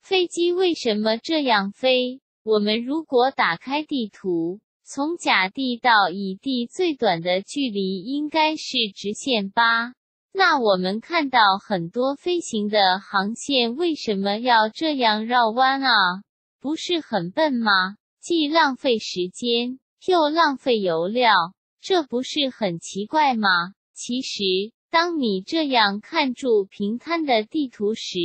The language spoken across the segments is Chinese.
飞机为什么这样飞？我们如果打开地图，从甲地到乙地最短的距离应该是直线8。那我们看到很多飞行的航线为什么要这样绕弯啊？不是很笨吗？既浪费时间，又浪费油料，这不是很奇怪吗？其实，当你这样看住平摊的地图时，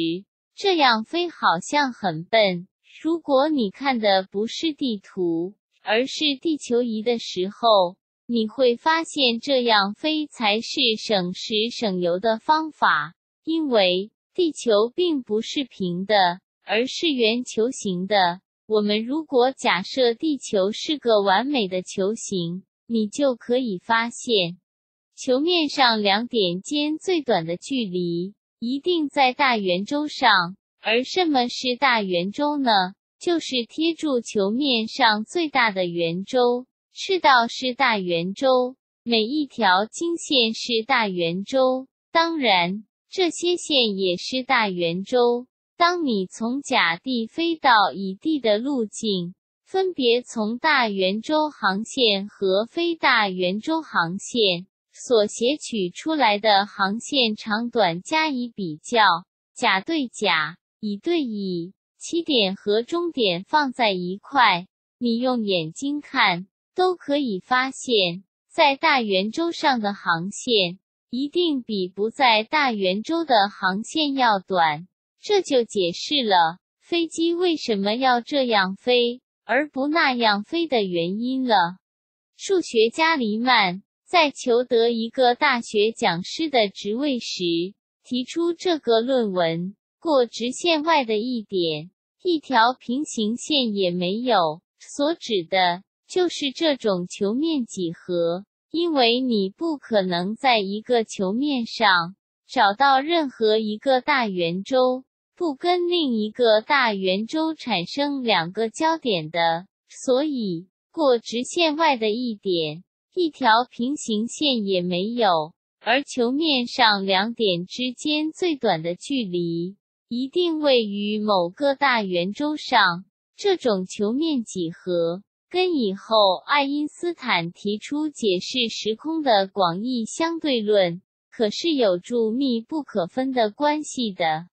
这样飞好像很笨。如果你看的不是地图，而是地球仪的时候，你会发现这样飞才是省时省油的方法，因为地球并不是平的，而是圆球形的。我们如果假设地球是个完美的球形，你就可以发现，球面上两点间最短的距离一定在大圆周上。而什么是大圆周呢？就是贴住球面上最大的圆周。赤道是大圆周，每一条经线是大圆周，当然，这些线也是大圆周。当你从甲地飞到乙地的路径，分别从大圆周航线和非大圆周航线所截取出来的航线长短加以比较，甲对甲，乙对乙，起点和终点放在一块，你用眼睛看，都可以发现，在大圆周上的航线，一定比不在大圆周的航线要短。这就解释了，飞机为什么要这样飞，而不那样飞的原因了。数学家黎曼，在求得一个大学讲师的职位时，提出这个论文。过直线外的一点，一条平行线也没有，所指的就是这种球面几何，因为你不可能在一个球面上找到任何一个大圆周，不跟另一个大圆周产生两个交点的，所以过直线外的一点，一条平行线也没有，而球面上两点之间最短的距离一定位于某个大圆周上。这种球面几何跟以后爱因斯坦提出解释时空的广义相对论可是有着密不可分的关系的。